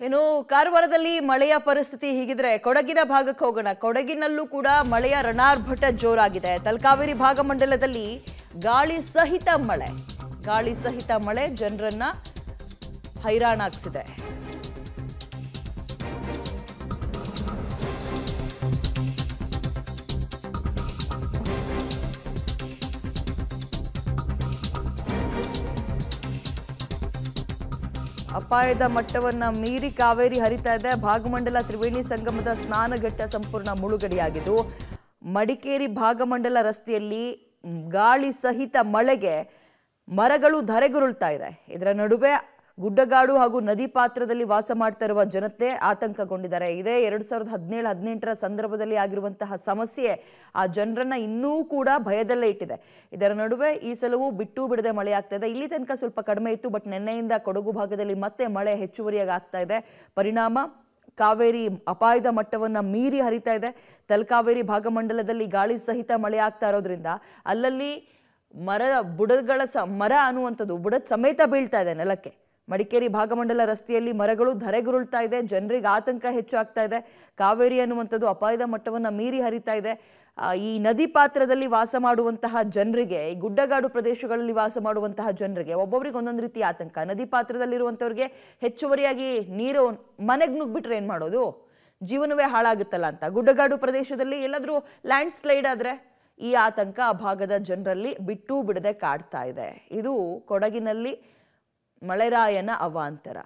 ಇನ್ನು ಕಾರವಾರದಲ್ಲಿ ಮಳೆಯ ಪರಿಸ್ಥಿತಿ ಹೀಗಿದ್ರೆ ಕೊಡಗಿನ ಭಾಗಕ್ಕೆ ಹೋಗೋಣ. ಕೊಡಗಿನಲ್ಲೂ ಕೂಡ ಮಳೆಯ ರಣಾರ್ಭಟ ಜೋರಾಗಿದೆ. ತಲಕಾವೇರಿ ಭಾಗಮಂಡಲದಲ್ಲಿ ಗಾಳಿ ಸಹಿತ ಮಳೆ ಜನರನ್ನ ಹೈರಾಣಾಗಿಸಿದೆ. ಅಪಾಯದ ಮಟ್ಟವನ್ನ ಮೀರಿ ಕಾವೇರಿ ಹರಿತಾ ಇದೆ. ಭಾಗಮಂಡಲ ತ್ರಿವೇಣಿ ಸಂಗಮದ ಸ್ನಾನಘಟ್ಟ ಸಂಪೂರ್ಣ ಮುಳುಗಡೆಯಾಗಿದ್ದು, ಮಡಿಕೇರಿ ಭಾಗಮಂಡಲ ರಸ್ತೆಯಲ್ಲಿ ಗಾಳಿ ಸಹಿತ ಮಳೆಗೆ ಮರಗಳು ಧರೆಗುರುಳ್ತಾ ಇದೆ. ಇದರ ನಡುವೆ ಗುಡ್ಡಗಾಡು ಹಾಗೂ ನದಿ ಪಾತ್ರದಲ್ಲಿ ವಾಸ ಮಾಡ್ತಾ ಇರುವ ಜನತೆ ಆತಂಕಗೊಂಡಿದ್ದಾರೆ. ಇದೇ 2017-18ರ ಸಂದರ್ಭದಲ್ಲಿ ಆಗಿರುವಂತಹ ಸಮಸ್ಯೆ ಆ ಜನರನ್ನ ಇನ್ನೂ ಕೂಡ ಭಯದಲ್ಲೇ ಇಟ್ಟಿದೆ. ಇದರ ನಡುವೆ ಈ ಸಲವೂ ಬಿಟ್ಟು ಬಿಡದೆ ಮಳೆ ಆಗ್ತಾ ಇದೆ. ಇಲ್ಲಿ ತನಕ ಸ್ವಲ್ಪ ಕಡಿಮೆ ಇತ್ತು, ಬಟ್ ನಿನ್ನೆಯಿಂದ ಕೊಡಗು ಭಾಗದಲ್ಲಿ ಮತ್ತೆ ಮಳೆ ಹೆಚ್ಚುವರಿಯಾಗಿ ಆಗ್ತಾ ಇದೆ. ಪರಿಣಾಮ ಕಾವೇರಿ ಅಪಾಯದ ಮಟ್ಟವನ್ನ ಮೀರಿ ಹರಿತಾ ಇದೆ. ತಲಕಾವೇರಿ ಭಾಗಮಂಡಲದಲ್ಲಿ ಗಾಳಿ ಸಹಿತ ಮಳೆ ಆಗ್ತಾ ಇರೋದ್ರಿಂದ ಅಲ್ಲಲ್ಲಿ ಮರ ಅನ್ನುವಂಥದ್ದು ಬುಡದ ಸಮೇತ ಬೀಳ್ತಾ ಇದೆ ನೆಲಕ್ಕೆ. ಮಡಿಕೇರಿ ಭಾಗಮಂಡಲ ರಸ್ತೆಯಲ್ಲಿ ಮರಗಳು ಧರೆಗುರುಳ್ತಾ ಇದೆ. ಜನರಿಗೆ ಆತಂಕ ಹೆಚ್ಚಾಗ್ತಾ ಇದೆ. ಕಾವೇರಿ ಅನ್ನುವಂಥದ್ದು ಅಪಾಯದ ಮಟ್ಟವನ್ನು ಮೀರಿ ಹರಿತಾ ಇದೆ. ಈ ನದಿ ಪಾತ್ರದಲ್ಲಿ ವಾಸ ಮಾಡುವಂತಹ ಜನರಿಗೆ, ಈ ಗುಡ್ಡಗಾಡು ಪ್ರದೇಶಗಳಲ್ಲಿ ವಾಸ ಮಾಡುವಂತಹ ಜನರಿಗೆ ಒಬ್ಬೊಬ್ಬರಿಗೆ ಒಂದೊಂದು ರೀತಿ ಆತಂಕ. ನದಿ ಪಾತ್ರದಲ್ಲಿರುವಂಥವ್ರಿಗೆ ಹೆಚ್ಚುವರಿಯಾಗಿ ನೀರು ಮನೆಗೆ ನುಗ್ಬಿಟ್ರೆ ಏನು ಮಾಡೋದು, ಜೀವನವೇ ಹಾಳಾಗುತ್ತಲ್ಲ ಅಂತ. ಗುಡ್ಡಗಾಡು ಪ್ರದೇಶದಲ್ಲಿ ಎಲ್ಲಾದರೂ ಲ್ಯಾಂಡ್ ಸ್ಲೈಡ್ ಆದರೆ ಈ ಆತಂಕ ಆ ಭಾಗದ ಜನರಲ್ಲಿ ಬಿಟ್ಟು ಬಿಡದೆ ಕಾಡ್ತಾ ಇದೆ. ಇದು ಕೊಡಗಿನಲ್ಲಿ ಮಳೆರಾಯನ ಅವಾಂತರ.